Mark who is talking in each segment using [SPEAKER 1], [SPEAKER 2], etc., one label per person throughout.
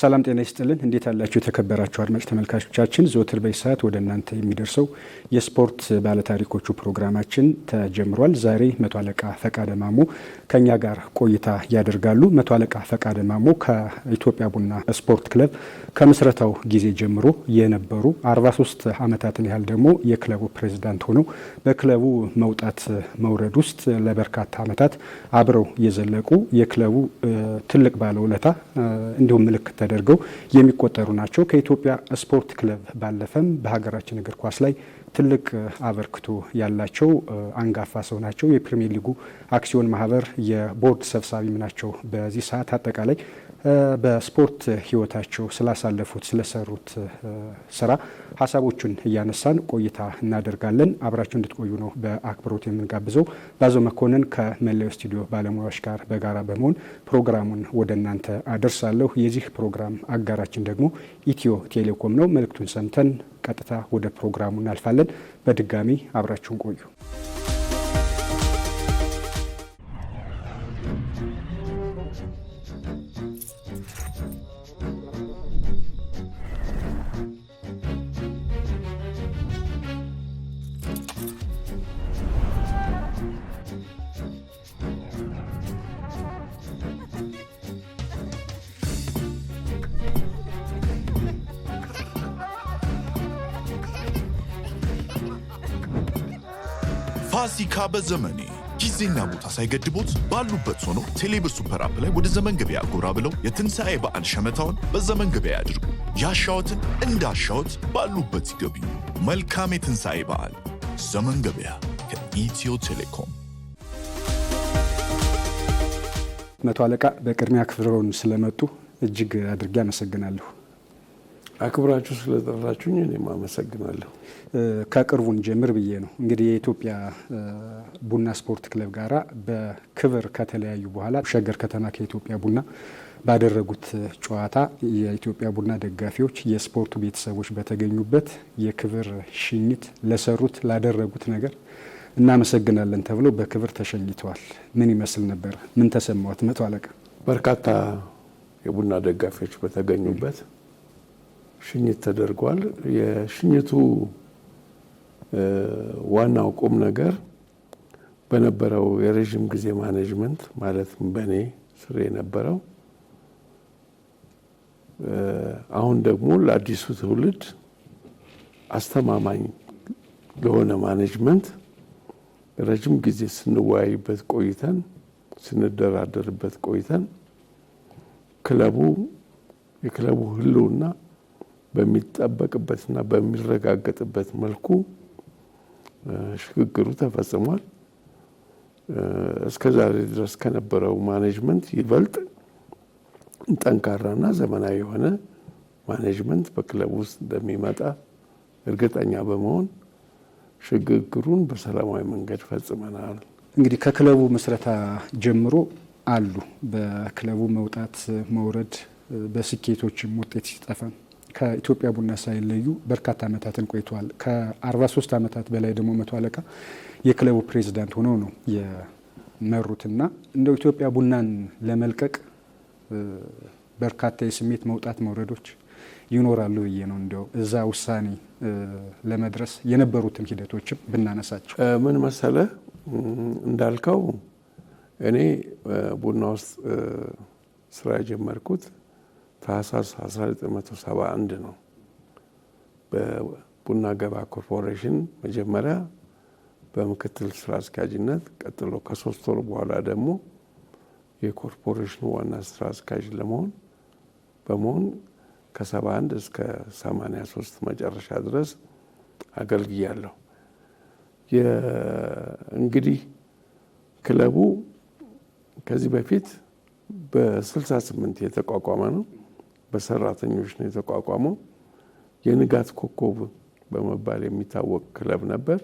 [SPEAKER 1] ሰላም ጤና ይስጥልን እንዴት አላችሁ የተከበራችሁ አድማጭ ተመልካቾቻችን ዘወትር በሰዓት ወደ እናንተ የሚደርሰው የስፖርት ባለታሪኮቹ ፕሮግራማችን ተጀምሯል። ዛሬ መቶ አለቃ ፈቃደ ማሞ ከኛ ጋር ቆይታ ያደርጋሉ። መቶ አለቃ ፈቃደ ማሞ ከኢትዮጵያ ቡና ስፖርት ክለብ ከምስረታው ጊዜ ጀምሮ የነበሩ 43 ዓመታትን ያህል ደግሞ የክለቡ ፕሬዝዳንት ሆነው በክለቡ መውጣት መውረድ ውስጥ ለበርካታ ዓመታት አብረው የዘለቁ የክለቡ ትልቅ ባለውለታ እንዲሁም ምልክት ተደርገው የሚቆጠሩ ናቸው። ከኢትዮጵያ ስፖርት ክለብ ባለፈም በሀገራችን እግር ኳስ ላይ ትልቅ አበርክቶ ያላቸው አንጋፋ ሰው ናቸው። የፕሪሚየር ሊጉ አክሲዮን ማህበር የቦርድ ሰብሳቢም ናቸው። በዚህ ሰዓት አጠቃላይ በስፖርት ህይወታቸው ስላሳለፉት ስለሰሩት ስራ ሀሳቦቹን እያነሳን ቆይታ እናደርጋለን። አብራችሁ እንድትቆዩ ነው በአክብሮት የምንጋብዘው። ባዘው መኮንን ከመላው ስቱዲዮ ባለሙያዎች ጋር በጋራ በመሆን ፕሮግራሙን ወደ እናንተ አደርሳለሁ። የዚህ ፕሮግራም አጋራችን ደግሞ ኢትዮ ቴሌኮም ነው። መልእክቱን ሰምተን ቀጥታ ወደ ፕሮግራሙ እናልፋለን። በድጋሚ አብራችሁን ቆዩ።
[SPEAKER 2] ፋሲካ በዘመኔ ጊዜና ቦታ ሳይገድቦት ባሉበት ሆነው ቴሌብር ሱፐር አፕ ላይ ወደ ዘመን ገበያ ጎራ ብለው የትንሣኤ በዓል ሸመታውን በዘመን ገበያ ያድርጉ። ያሻዎትን እንዳሻዎት ባሉበት ይገቡ። መልካም የትንሣኤ በዓል። ዘመን ገበያ ከኢትዮ ቴሌኮም።
[SPEAKER 1] መቶ አለቃ በቅድሚያ አክብረውን ስለመጡ እጅግ አድርጌ አመሰግናለሁ።
[SPEAKER 3] አክብራችሁ ስለጠራችሁኝ እኔም አመሰግናለሁ።
[SPEAKER 1] ከቅርቡን ጀምር ብዬ ነው እንግዲህ የኢትዮጵያ ቡና ስፖርት ክለብ ጋራ በክብር ከተለያዩ በኋላ ሸገር ከተማ ከኢትዮጵያ ቡና ባደረጉት ጨዋታ የኢትዮጵያ ቡና ደጋፊዎች፣ የስፖርቱ ቤተሰቦች በተገኙበት የክብር ሽኝት ለሰሩት ላደረጉት ነገር እናመሰግናለን ተብሎ በክብር ተሸኝተዋል። ምን ይመስል ነበር? ምን ተሰማዎት መቶ አለቃ?
[SPEAKER 3] በርካታ የቡና ደጋፊዎች በተገኙበት ሽኝት ተደርጓል። የሽኝቱ ዋናው ቁም ነገር በነበረው የረዥም ጊዜ ማኔጅመንት ማለትም በኔ ስር የነበረው አሁን ደግሞ ለአዲሱ ትውልድ አስተማማኝ ለሆነ ማኔጅመንት ረጅም ጊዜ ስንወያይበት ቆይተን ስንደራደርበት ቆይተን የክለቡ ህልውና በሚጠበቅበትና በሚረጋገጥበት መልኩ ሽግግሩ ተፈጽሟል። እስከዛሬ ድረስ ከነበረው ማኔጅመንት ይበልጥ ጠንካራና ዘመናዊ የሆነ ማኔጅመንት በክለቡ ውስጥ እንደሚመጣ እርግጠኛ በመሆን ሽግግሩን በሰላማዊ መንገድ ፈጽመናል።
[SPEAKER 1] እንግዲህ ከክለቡ ምስረታ ጀምሮ አሉ በክለቡ መውጣት መውረድ በስኬቶችም ውጤት ሲጠፋ ከኢትዮጵያ ቡና ሳይለዩ በርካታ ዓመታትን ቆይተዋል። ከ43 ዓመታት በላይ ደግሞ መቶ አለቃ የክለቡ ፕሬዝዳንት ሆነው ነው የመሩትና እንደው ኢትዮጵያ ቡናን ለመልቀቅ በርካታ የስሜት መውጣት መውረዶች ይኖራሉ ብዬ ነው እንደው እዛ ውሳኔ ለመድረስ የነበሩትን ሂደቶችም ብናነሳቸው።
[SPEAKER 3] ምን መሰለ እንዳልከው እኔ ቡና ውስጥ ስራ የጀመርኩት ታህሳስ 1971 ነው። በቡና ገባ ኮርፖሬሽን መጀመሪያ በምክትል ስራ አስኪያጅነት፣ ቀጥሎ ከ3 ወር በኋላ ደግሞ የኮርፖሬሽኑ ዋና ስራ አስኪያጅ በመሆን ከ71 እስከ 83 መጨረሻ ድረስ አገልግያለሁ። እንግዲህ ክለቡ ከዚህ በፊት በ68 የተቋቋመ ነው። በሰራተኞች ነው የተቋቋመው። የንጋት ኮከብ በመባል የሚታወቅ ክለብ ነበር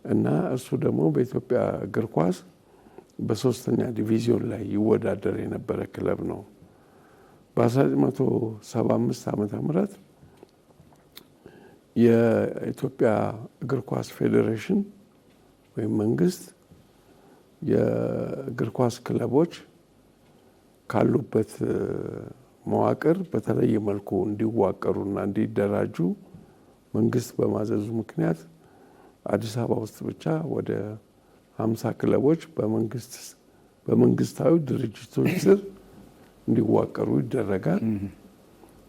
[SPEAKER 3] እና እሱ ደግሞ በኢትዮጵያ እግር ኳስ በ3ኛ ዲቪዚዮን ላይ ይወዳደር የነበረ ክለብ ነው። በ1975 ዓመተ ምህረት የኢትዮጵያ እግር ኳስ ፌዴሬሽን ወይም መንግስት የእግር ኳስ ክለቦች ካሉበት መዋቅር በተለየ መልኩ እንዲዋቀሩና እንዲደራጁ መንግስት በማዘዙ ምክንያት አዲስ አበባ ውስጥ ብቻ ወደ 50 ክለቦች በመንግስታዊ ድርጅቶች ስር እንዲዋቀሩ ይደረጋል።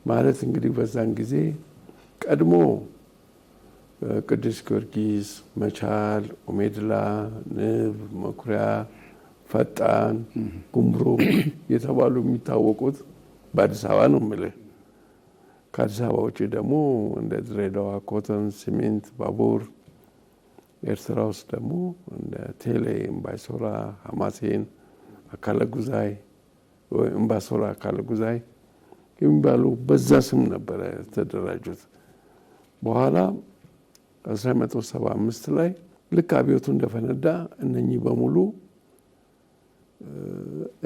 [SPEAKER 3] ማለት እንግዲህ በዛን ጊዜ ቀድሞ ቅዱስ ጊዮርጊስ፣ መቻል፣ ኦሜድላ፣ ንብ፣ መኩሪያ፣ ፈጣን፣ ጉምሩክ የተባሉ የሚታወቁት በአዲስ አበባ ነው የምልህ። ከአዲስ አበባ ውጭ ደግሞ እንደ ድሬዳዋ፣ ኮተን፣ ሲሚንት፣ ባቡር፣ ኤርትራ ውስጥ ደግሞ እንደ ቴሌ፣ እምባሶራ፣ ሀማሴን፣ አካለ ጉዛይ ወይ እምባሶራ፣ አካለ ጉዛይ የሚባሉ በዛ ስም ነበረ ተደራጁት። በኋላ 1975 ላይ ልክ አብዮቱ እንደፈነዳ እነኚህ በሙሉ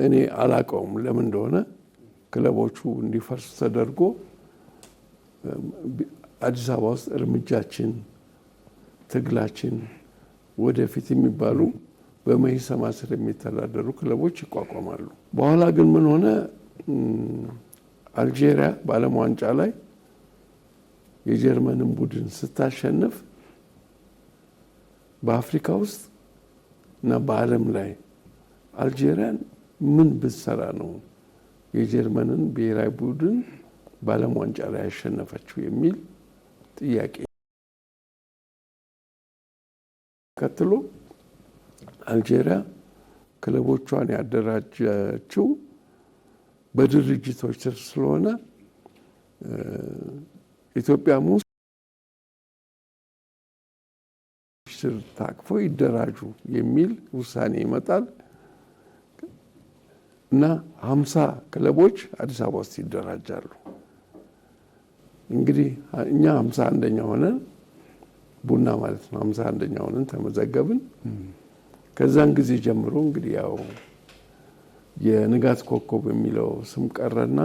[SPEAKER 3] እኔ አላቀውም ለምን እንደሆነ ክለቦቹ እንዲፈርሱ ተደርጎ አዲስ አበባ ውስጥ እርምጃችን፣ ትግላችን ወደፊት የሚባሉ በመኢሰማ ስር የሚተዳደሩ ክለቦች ይቋቋማሉ። በኋላ ግን ምን ሆነ? አልጄሪያ በዓለም ዋንጫ ላይ የጀርመንን ቡድን ስታሸንፍ በአፍሪካ ውስጥ እና በዓለም ላይ አልጄሪያን ምን ብትሰራ ነው የጀርመንን ብሔራዊ ቡድን በዓለም ዋንጫ ላይ ያሸነፈችው የሚል ጥያቄ ቀጥሎ አልጄሪያ ክለቦቿን ያደራጀችው በድርጅቶች ስር ስለሆነ ኢትዮጵያ ውስጥ ስር ታቅፎ ይደራጁ የሚል ውሳኔ ይመጣል እና 50 ክለቦች አዲስ አበባ ውስጥ ይደራጃሉ። እንግዲህ እኛ 51ኛ ሆነን ቡና ማለት ነው 51ኛ ሆነን ተመዘገብን። ከዛን ጊዜ ጀምሮ እንግዲህ ያው የንጋት ኮከብ የሚለው ስም ቀረና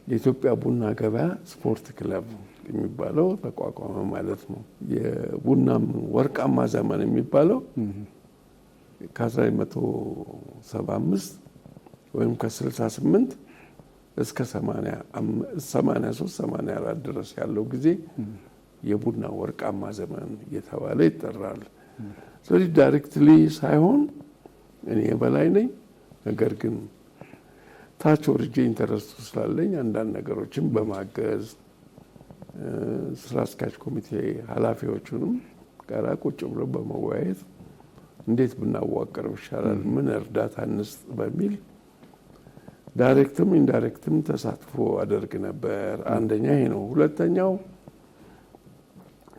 [SPEAKER 3] የኢትዮጵያ ቡና ገበያ ስፖርት ክለብ የሚባለው ተቋቋመ ማለት ነው። የቡናም ወርቃማ ዘመን የሚባለው ከ1975 ወይም ከ68 እስከ 83 84 ድረስ ያለው ጊዜ የቡና ወርቃማ ዘመን እየተባለ ይጠራል። ስለዚህ ዳይሬክትሊ ሳይሆን እኔ በላይ ነኝ፣ ነገር ግን ታች ወርጄ ኢንተረስቱ ስላለኝ አንዳንድ ነገሮችን በማገዝ ስራ አስኪያጅ ኮሚቴ ኃላፊዎቹንም ጋራ ቁጭ ብሎ በመወያየት እንዴት ብናዋቀረው ይሻላል፣ ምን እርዳታ እንስጥ በሚል ዳይሬክትም ኢንዳይሬክትም ተሳትፎ አደርግ ነበር። አንደኛ ይሄ ነው። ሁለተኛው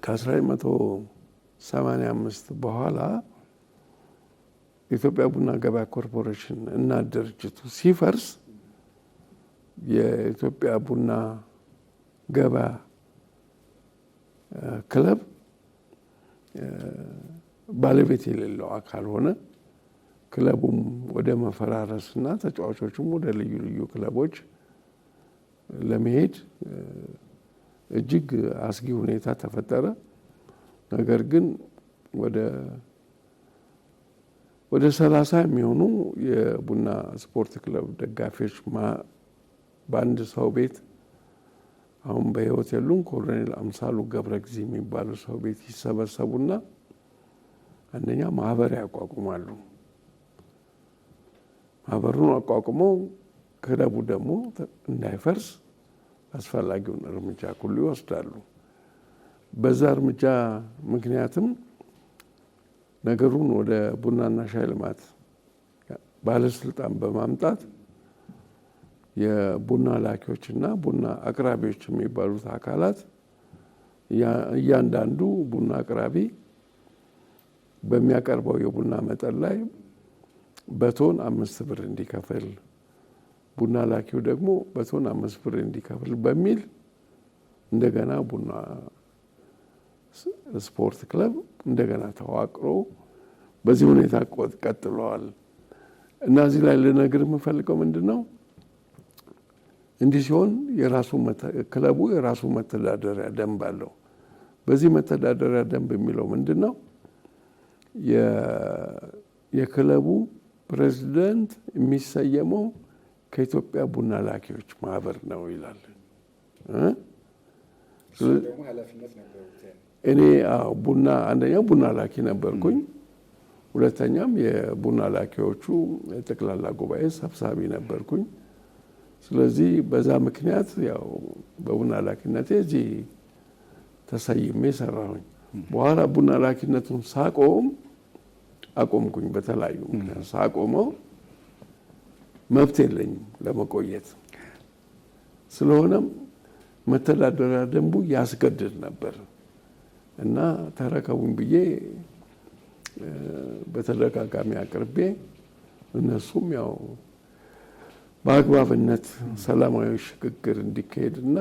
[SPEAKER 3] ከ1985 በኋላ የኢትዮጵያ ቡና ገበያ ኮርፖሬሽን እና ድርጅቱ ሲፈርስ የኢትዮጵያ ቡና ገበያ ክለብ ባለቤት የሌለው አካል ሆነ። ክለቡም ወደ መፈራረስና ተጫዋቾቹም ወደ ልዩ ልዩ ክለቦች ለመሄድ እጅግ አስጊ ሁኔታ ተፈጠረ። ነገር ግን ወደ 30 የሚሆኑ የቡና ስፖርት ክለብ ደጋፊዎች በአንድ ሰው ቤት አሁን በህይወት የሉም ኮሎኔል አምሳሉ ገብረ ጊዜ የሚባሉ ሰው ቤት ይሰበሰቡና አንደኛ ማህበር ያቋቁማሉ። ማህበሩን አቋቁመው ክለቡ ደግሞ እንዳይፈርስ አስፈላጊውን እርምጃ ሁሉ ይወስዳሉ። በዛ እርምጃ ምክንያትም ነገሩን ወደ ቡናና ሻይ ልማት ባለስልጣን በማምጣት የቡና ላኪዎችና ቡና አቅራቢዎች የሚባሉት አካላት እያንዳንዱ ቡና አቅራቢ በሚያቀርበው የቡና መጠን ላይ በቶን 5 ብር እንዲከፍል፣ ቡና ላኪው ደግሞ በቶን 5 ብር እንዲከፍል በሚል እንደገና ቡና ስፖርት ክለብ እንደገና ተዋቅሮ በዚህ ሁኔታ ቀጥለዋል። እና እዚህ ላይ ልነግር የምፈልገው ምንድነው፣ እንዲህ ሲሆን ክለቡ የራሱ መተዳደሪያ ደንብ አለው። በዚህ መተዳደሪያ ደንብ የሚለው ምንድነው፣ የክለቡ ፕሬዝዳንት የሚሰየመው ከኢትዮጵያ ቡና ላኪዎች ማህበር ነው ይላል። እኔ ቡና አንደኛው ቡና ላኪ ነበርኩኝ፣ ሁለተኛም የቡና ላኪዎቹ ጠቅላላ ጉባኤ ሰብሳቢ ነበርኩኝ። ስለዚህ በዛ ምክንያት ያው በቡና ላኪነቴ እዚህ ተሰይሜ ሰራሁኝ። በኋላ ቡና ላኪነቱን አቆምኩኝ። በተለያዩ ምክንያት ሳቆመው መብት የለኝም ለመቆየት። ስለሆነም መተዳደሪያ ደንቡ ያስገድድ ነበር እና ተረከቡኝ ብዬ በተደጋጋሚ አቅርቤ እነሱም ያው በአግባብነት ሰላማዊ ሽግግር እንዲካሄድና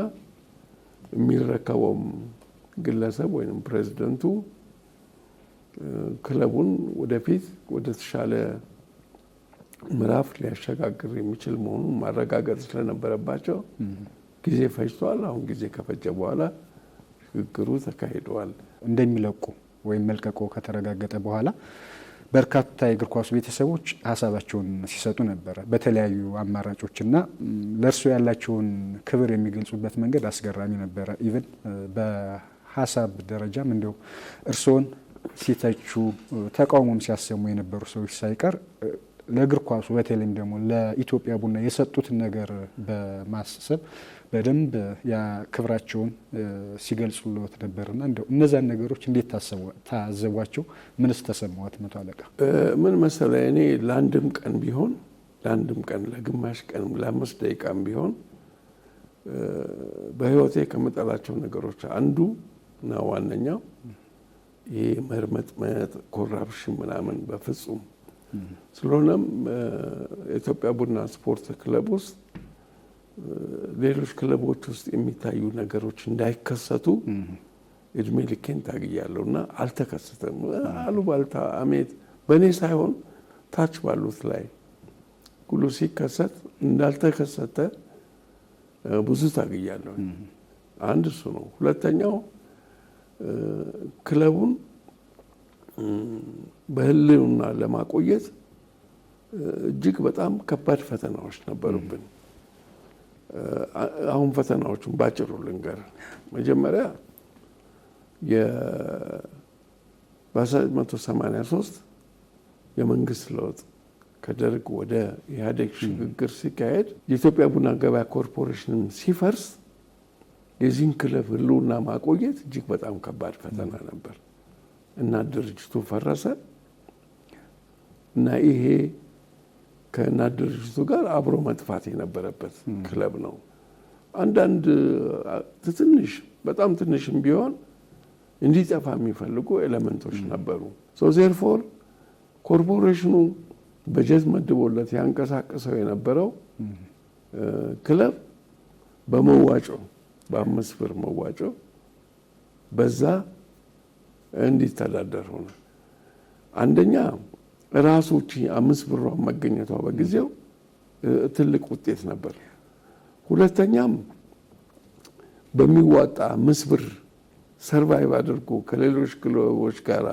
[SPEAKER 3] የሚረከበውም ግለሰብ ወይም ፕሬዝደንቱ ክለቡን ወደፊት ወደ ተሻለ ምዕራፍ ሊያሸጋግር የሚችል መሆኑን ማረጋገጥ ስለነበረባቸው ጊዜ ፈጅቷል። አሁን ጊዜ ከፈጀ በኋላ ሽግግሩ ተካሂደዋል።
[SPEAKER 1] እንደሚለቁ ወይም መልቀቆ ከተረጋገጠ በኋላ በርካታ የእግር ኳሱ ቤተሰቦች ሀሳባቸውን ሲሰጡ ነበረ በተለያዩ አማራጮችና ለእርሱ ያላቸውን ክብር የሚገልጹበት መንገድ አስገራሚ ነበረ። ኢቭን በሀሳብ ደረጃም እንደው እርስዎን ሲተቹ ተቃውሞም ሲያሰሙ የነበሩ ሰዎች ሳይቀር ለእግር ኳሱ በተለይም ደግሞ ለኢትዮጵያ ቡና የሰጡትን ነገር በማሰብ በደንብ ክብራቸውን ሲገልጹልዎት ነበርና እንደው እነዛን ነገሮች እንዴት ታዘቧቸው? ምንስ ተሰማዎት? መቶ አለቃ
[SPEAKER 3] ምን መሰለህ፣ እኔ ለአንድም ቀን ለግማሽ ቀን ለ5 ደቂቃም ቢሆን በህይወቴ ከምጠላቸው ነገሮች አንዱ እና ዋነኛው ይሄ መርመጥመጥ፣ ኮራፕሽን ምናምን በፍጹም። ስለሆነም የኢትዮጵያ ቡና ስፖርት ክለብ ውስጥ ሌሎች ክለቦች ውስጥ የሚታዩ ነገሮች እንዳይከሰቱ እድሜ ልኬን ታግያለሁ እና አልተከሰተም። አሉባልታ፣ አሜት በእኔ ሳይሆን ታች ባሉት ላይ ሁሉ ሲከሰት እንዳልተከሰተ ብዙ ታግያለሁ። አንድ እሱ ነው። ሁለተኛው ክለቡን በህልውና ለማቆየት እጅግ በጣም ከባድ ፈተናዎች ነበሩብን። አሁን ፈተናዎቹን ባጭሩ ልንገር። መጀመሪያ በ1983 የመንግስት ለውጥ ከደርግ ወደ ኢህአዴግ ሽግግር ሲካሄድ የኢትዮጵያ ቡና ገበያ ኮርፖሬሽን ሲፈርስ የዚህን ክለብ ህልውና ማቆየት እጅግ በጣም ከባድ ፈተና ነበር እና ድርጅቱ ፈረሰ እና ይሄ ከእናት ድርጅቱ ጋር አብሮ መጥፋት የነበረበት ክለብ ነው። አንዳንድ በጣም ትንሽም ቢሆን እንዲጠፋ የሚፈልጉ ኤሌመንቶች ነበሩ። ዜርፎር ኮርፖሬሽኑ በጀት መድቦለት ያንቀሳቀሰው የነበረው ክለብ በመዋጮ በ5 ብር መዋጮ በዛ እንዲተዳደር ሆነ። አንደኛ ራሱ 5 ብሯ መገኘቷ በጊዜው ትልቅ ውጤት ነበር። ሁለተኛም በሚዋጣ 5 ብር ሰርቫይቭ አድርጎ ከሌሎች ክለቦች ጋር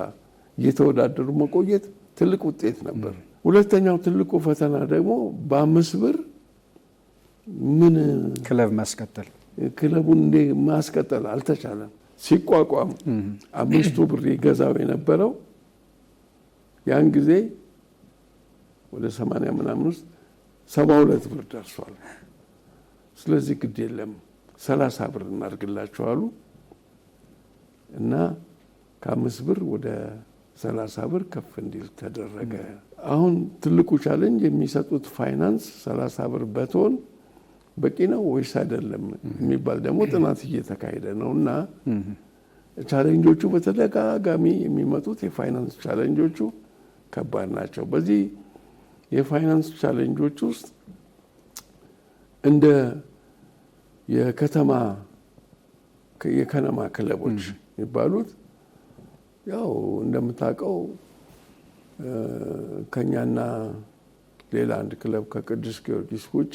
[SPEAKER 3] እየተወዳደሩ መቆየት ትልቅ ውጤት ነበር። ሁለተኛው ትልቁ ፈተና ደግሞ በ5 ብር ምን ክለቡን እንደ ማስቀጠል አልተቻለም። ሲቋቋም 5 ብር ይገዛው የነበረው ያን ጊዜ ወደ 80 ምናምን ውስጥ 72 ብር ደርሷል። ስለዚህ ግድ የለም 30 ብር እናድርግላቸው አሉ እና ከ5 ብር ወደ 30 ብር ከፍ እንዲል ተደረገ። አሁን ትልቁ ቻሌንጅ የሚሰጡት ፋይናንስ 30 ብር በቶን በቂ ነው ወይስ አይደለም የሚባል ደግሞ ጥናት እየተካሄደ ነው እና ቻሌንጆቹ በተደጋጋሚ የሚመጡት የፋይናንስ ቻሌንጆቹ ከባድ ናቸው። በዚህ የፋይናንስ ቻሌንጆች ውስጥ እንደ የከነማ ክለቦች የሚባሉት ያው እንደምታውቀው ከኛና ሌላ አንድ ክለብ ከቅዱስ ጊዮርጊስ ውጪ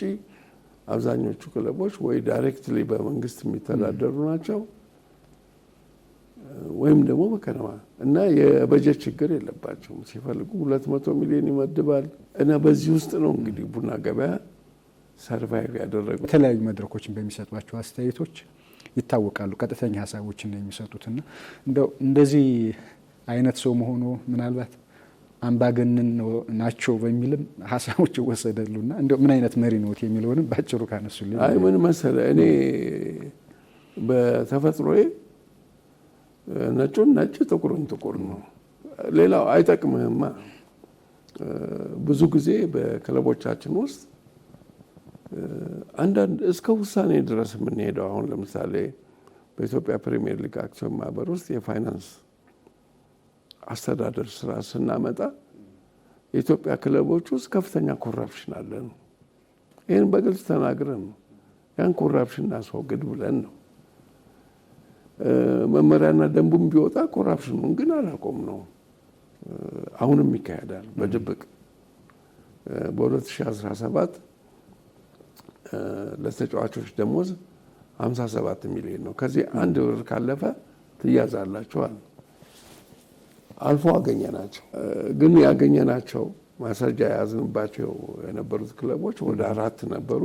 [SPEAKER 3] አብዛኞቹ ክለቦች ወይ ዳይሬክትሊ በመንግስት የሚተዳደሩ ናቸው ወይም ደግሞ በከነማ እና የበጀት ችግር የለባቸውም። ሲፈልጉ 200 ሚሊዮን ይመድባል እና በዚህ ውስጥ ነው እንግዲህ ቡና ገበያ ሰርቫይቭ ያደረጉ
[SPEAKER 1] የተለያዩ መድረኮችን በሚሰጧቸው አስተያየቶች ይታወቃሉ። ቀጥተኛ ሀሳቦችን ነው የሚሰጡትና እንደዚህ አይነት ሰው መሆኑ ምናልባት አምባገነን ናቸው በሚልም ሀሳቦች ይወሰዳሉና ምን አይነት መሪ ነዎት የሚለውንም ባጭሩ ካነሱልኝ።
[SPEAKER 3] አይ ምን መሰለህ እኔ በተፈጥሮዬ ነጩን ነጭ ጥቁሩን ጥቁር ነው። ሌላው አይጠቅምህማ። ብዙ ጊዜ በክለቦቻችን ውስጥ አንዳንድ እስከ ውሳኔ ድረስ የምንሄደው አሁን ለምሳሌ በኢትዮጵያ ፕሪሚየር ሊግ አክሲዮን ማህበር ውስጥ የፋይናንስ አስተዳደር ስራ ስናመጣ የኢትዮጵያ ክለቦች ውስጥ ከፍተኛ ኮራፕሽን አለ ነው። ይህን በግልጽ ተናግረን ነው ያን ኮራፕሽን እናስወግድ ብለን ነው። መመሪያና ደንቡም ቢወጣ ኮራፕሽኑን ግን አላቆም ነው። አሁንም ይካሄዳል በድብቅ። በ2017 ለተጫዋቾች ደሞዝ 57 ሚሊዮን ነው። ከዚህ አንድ ብር ካለፈ ትያዛላችኋል። አልፎ አገኘናቸው። ግን ያገኘናቸው ማስረጃ የያዝንባቸው የነበሩት ክለቦች ወደ 4 ነበሩ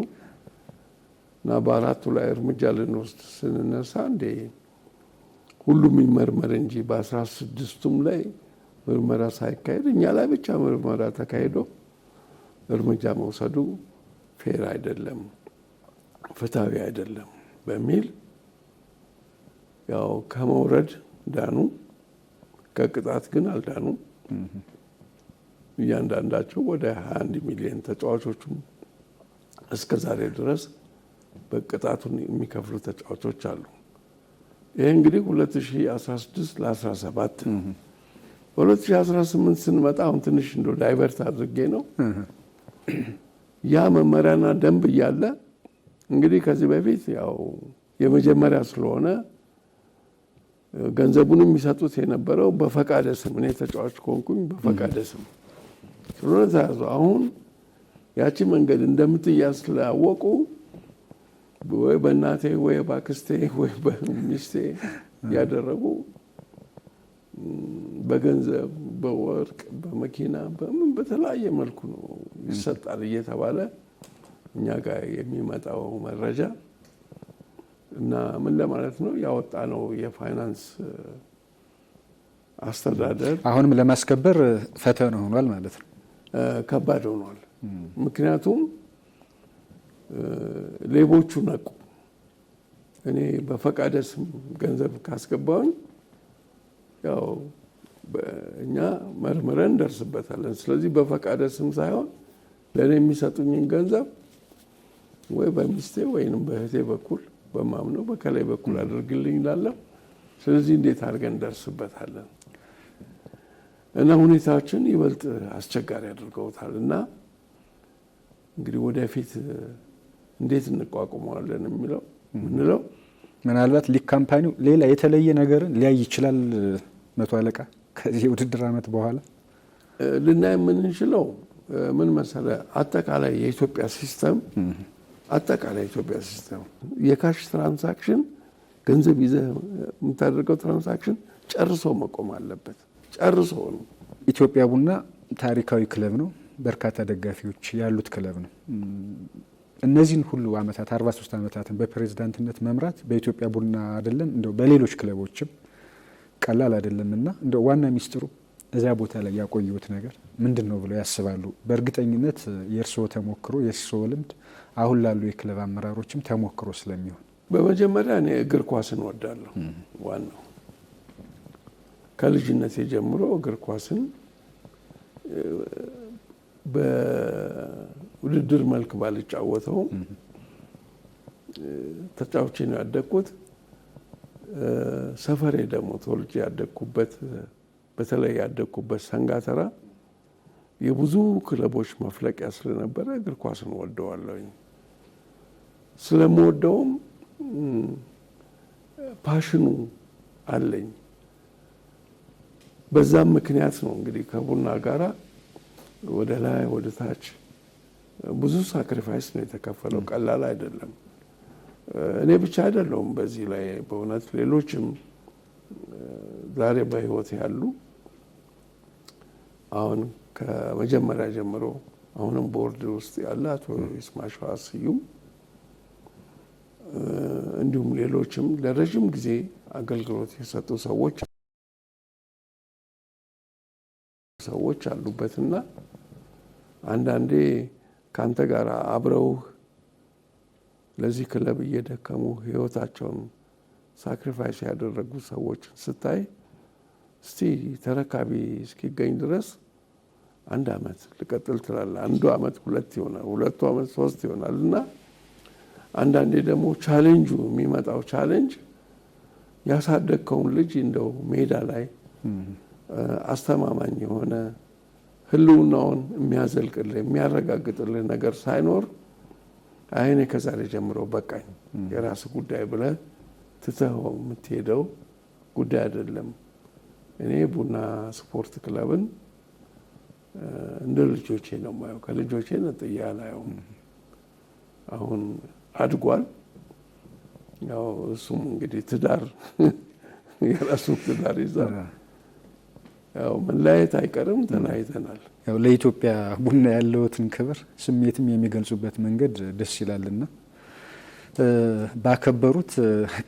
[SPEAKER 3] እና በ4ቱ ላይ እርምጃ ልንወስድ ስንነሳ እንዴ ሁሉም ይመርመር እንጂ በ16ቱም ላይ ምርመራ ሳይካሄድ እኛ ላይ ብቻ ምርመራ ተካሂዶ እርምጃ መውሰዱ ፌር አይደለም፣ ፍትሃዊ አይደለም በሚል ያው ከመውረድ ዳኑ። ከቅጣት ግን አልዳኑ። እያንዳንዳቸው ወደ 21 ሚሊዮን ተጫዋቾቹም እስከ ዛሬ ድረስ በቅጣቱን የሚከፍሉ ተጫዋቾች አሉ። ይሄ እንግዲህ 2016 ለ17 በ2018 ስንመጣ አሁን ትንሽ እንደው ዳይቨርት አድርጌ ነው ያ መመሪያና ደንብ እያለ እንግዲህ ከዚህ በፊት ያው የመጀመሪያ ስለሆነ ገንዘቡን የሚሰጡት የነበረው በፈቃደ ስም እኔ ተጫዋች ኮንኩኝ በፈቃደ ስም ስለሆነ ተያዙ። አሁን ያቺ መንገድ እንደምትያዝ ስላወቁ ወይ በእናቴ ወይ በአክስቴ ወይ በሚስቴ ያደረጉ በገንዘብ በወርቅ በመኪና በምን በተለያየ መልኩ ነው ይሰጣል እየተባለ እኛ ጋር የሚመጣው መረጃ እና ምን ለማለት ነው ያወጣ ነው የፋይናንስ አስተዳደር
[SPEAKER 1] አሁንም ለማስከበር ፈተና ሆኗል ማለት ነው።
[SPEAKER 3] ከባድ ሆኗል። ምክንያቱም ሌቦቹ ነቁ። እኔ በፈቃደ ስም ገንዘብ ካስገባሁኝ ያው እኛ መርምረን እንደርስበታለን። ስለዚህ በፈቃደ ስም ሳይሆን ለእኔ የሚሰጡኝን ገንዘብ ወይ በሚስቴ ወይንም በእህቴ በኩል በማምነው በከላይ በኩል አድርግልኝ እላለሁ። ስለዚህ እንዴት አድርገን እንደርስበታለን እና ሁኔታዎችን ይበልጥ አስቸጋሪ አድርገውታል። እና እንግዲህ ወደፊት እንዴት እንቋቁመዋለን ምንለው
[SPEAKER 1] ምናልባት ሊግ ካምፓኒው ሌላ የተለየ ነገርን ሊያይ ይችላል። መቶ አለቃ ከዚህ የውድድር ዓመት በኋላ
[SPEAKER 3] ልናይ የምንችለው ምን መሰለህ አጠቃላይ የኢትዮጵያ ሲስተም የካሽ ትራንሳክሽን ገንዘብ ይዘህ የምታደርገው ትራንሳክሽን ጨርሶ መቆም አለበት። ጨርሶ ነው።
[SPEAKER 1] ኢትዮጵያ ቡና ታሪካዊ ክለብ ነው። በርካታ ደጋፊዎች ያሉት ክለብ ነው። እነዚህን ሁሉ ዓመታት 43 ዓመታትን በፕሬዝዳንትነት መምራት በኢትዮጵያ ቡና አይደለም እንደው በሌሎች ክለቦችም ቀላል አይደለምና እንደው ዋና ሚስጥሩ እዚያ ቦታ ላይ ያቆዩት ነገር ምንድን ነው ብለው ያስባሉ? በእርግጠኝነት የእርስዎ ተሞክሮ የእርስዎ ልምድ አሁን ላሉ የክለብ አመራሮችም ተሞክሮ ስለሚሆን
[SPEAKER 3] በመጀመሪያ እኔ እግር ኳስን እወዳለሁ። ዋናው ከልጅነቴ ጀምሮ እግር ኳስን በውድድር መልክ ባልጫወተው ተጫውቼ ነው ያደግኩት። ሰፈሬ ደግሞ ተወልጄ ያደግኩበት በተለይ ያደግኩበት ሰንጋተራ የብዙ ክለቦች መፍለቂያ ስለነበረ እግር ኳስን ወደዋለሁኝ። ስለምወደውም ፓሽኑ አለኝ። በዛም ምክንያት ነው እንግዲህ ከቡና ጋራ ወደ ላይ ወደ ታች ብዙ ሳክሪፋይስ ነው የተከፈለው። ቀላል አይደለም። እኔ ብቻ አይደለሁም በዚህ ላይ በእውነት ሌሎችም ዛሬ በህይወት ያሉ አሁን ከመጀመሪያ ጀምሮ አሁንም ቦርድ ውስጥ ያለ አቶ ይስማሸዋ ስዩም እንዲሁም ሌሎችም ለረጅም ጊዜ አገልግሎት የሰጡ ሰዎች አሉበትና አንዳንዴ ካንተ ጋር አብረው ለዚህ ክለብ እየደከሙ ህይወታቸውን ሳክሪፋይስ ያደረጉ ሰዎች ስታይ እስቲ ተረካቢ እስኪገኝ ድረስ 1 ዓመት ልቀጥል ትላለህ። 1 ዓመት 2 ይሆናል፣ 2 ዓመት 3 ይሆናል እና አንዳንዴ ደግሞ ቻሌንጁ የሚመጣው ቻሌንጅ ያሳደግከውን ልጅ እንደው ሜዳ ላይ አስተማማኝ የሆነ ህልውናውን የሚያዘልቅልህ የሚያረጋግጥልህ ነገር ሳይኖር አይኔ ከዛሬ ጀምሮ በቃኝ የራስ ጉዳይ ብለህ ትተኸው የምትሄደው ጉዳይ አይደለም። እኔ ቡና ስፖርት ክለብን እንደ ልጆቼ ነው የማየው። ከልጆቼ ነጥዬ አላየውም። አሁን አድጓል። ያው እሱም እንግዲህ ትዳር የራሱ ትዳር ይዟል። ያው መለያየት አይቀርም፣ ተለያይተናል።
[SPEAKER 1] ያው ለኢትዮጵያ ቡና ያለውትን ክብር ስሜትም የሚገልጹበት መንገድ ደስ ይላልና ባከበሩት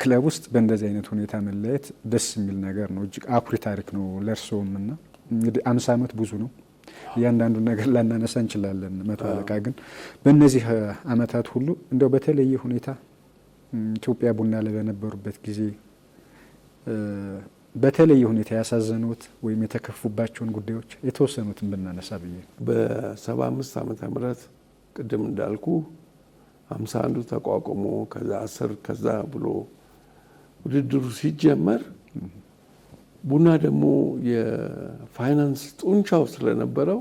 [SPEAKER 1] ክለብ ውስጥ በእንደዚህ አይነት ሁኔታ መለያየት ደስ የሚል ነገር ነው። እጅግ አኩሪ ታሪክ ነው ለእርስዎም እና እንግዲህ 50 ዓመት ብዙ ነው። እያንዳንዱ ነገር ላናነሳ እንችላለን። 100 አለቃ ግን በእነዚህ ዓመታት ሁሉ እንደው በተለየ ሁኔታ ኢትዮጵያ ቡና ላይ በነበሩበት ጊዜ በተለየ ሁኔታ ያሳዘኑት ወይም የተከፉባቸውን ጉዳዮች የተወሰኑትን ብናነሳ ብዬ
[SPEAKER 3] በ75 ዓመተ ምህረት ቅድም እንዳልኩ 51 ተቋቁሞ ከዛ 10 ከዛ ብሎ ውድድሩ ሲጀመር ቡና ደግሞ የፋይናንስ ጡንቻው ስለነበረው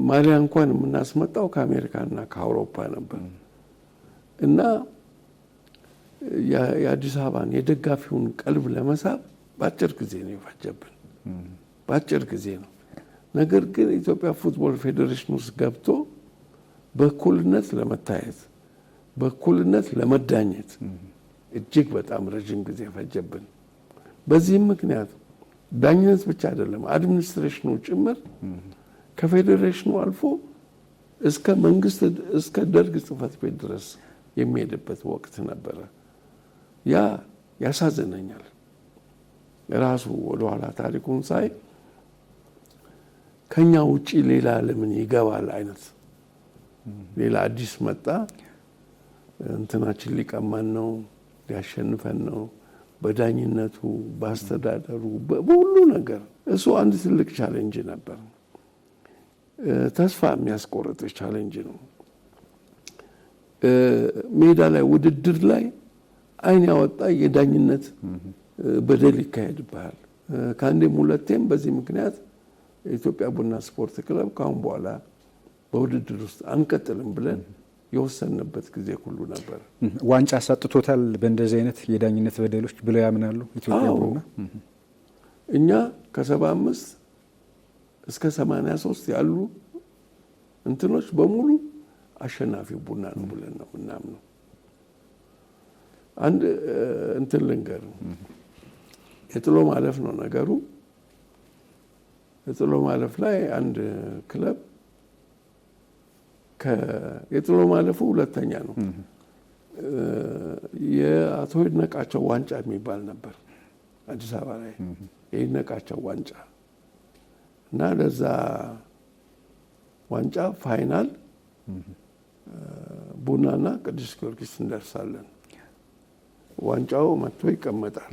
[SPEAKER 3] ማሊያ እንኳን የምናስመጣው ከአሜሪካና ከአውሮፓ ነበር እና የአዲስ አበባን የደጋፊውን ቀልብ ለመሳብ በአጭር ጊዜ ነው የፈጀብን። በአጭር ጊዜ ነው። ነገር ግን ኢትዮጵያ ፉትቦል ፌዴሬሽን ውስጥ ገብቶ በእኩልነት ለመታየት በእኩልነት ለመዳኘት እጅግ በጣም ረጅም ጊዜ ፈጀብን። በዚህም ምክንያት ዳኝነት ብቻ አይደለም፣ አድሚኒስትሬሽኑ ጭምር ከፌዴሬሽኑ አልፎ እስከ መንግስት እስከ ደርግ ጽሕፈት ቤት ድረስ የሚሄድበት ወቅት ነበረ። ያ ያሳዝነኛል። ራሱ ወደኋላ ታሪኩን ሳይ ከኛ ውጪ ሌላ ለምን ይገባል አይነት ሌላ አዲስ መጣ፣ እንትናችን ሊቀማን ነው፣ ሊያሸንፈን ነው፣ በዳኝነቱ በአስተዳደሩ በሁሉ ነገር። እሱ አንድ ትልቅ ቻሌንጅ ነበር። ተስፋ የሚያስቆርጥ ቻሌንጅ ነው። ሜዳ ላይ ውድድር ላይ አይን ያወጣ የዳኝነት በደል ይካሄድብሃል። ከአንዴም ሁለቴም በዚህ ምክንያት የኢትዮጵያ ቡና ስፖርት ክለብ ካሁን በኋላ በውድድር ውስጥ አንቀጥልም ብለን የወሰንበት ጊዜ ሁሉ ነበር።
[SPEAKER 1] ዋንጫ አሳጥቶታል በእንደዚህ አይነት የዳኝነት በደሎች ብለው ያምናሉ ኢትዮጵያ ቡና?
[SPEAKER 3] እኛ ከ75 እስከ 83 ያሉ እንትኖች በሙሉ አሸናፊ ቡና ነው ብለን ነው ምናምነው። አንድ እንትን ልንገር፣ የጥሎ ማለፍ ነው ነገሩ። የጥሎ ማለፍ ላይ አንድ ክለብ የጥሎ ማለፉ ሁለተኛ ነው። የአቶ ይድነቃቸው ዋንጫ የሚባል ነበር አዲስ አበባ ላይ፣ የይድነቃቸው ዋንጫ እና ለዛ ዋንጫ ፋይናል ቡናና ቅዱስ ጊዮርጊስ እንደርሳለን። ዋንጫው መጥቶ ይቀመጣል።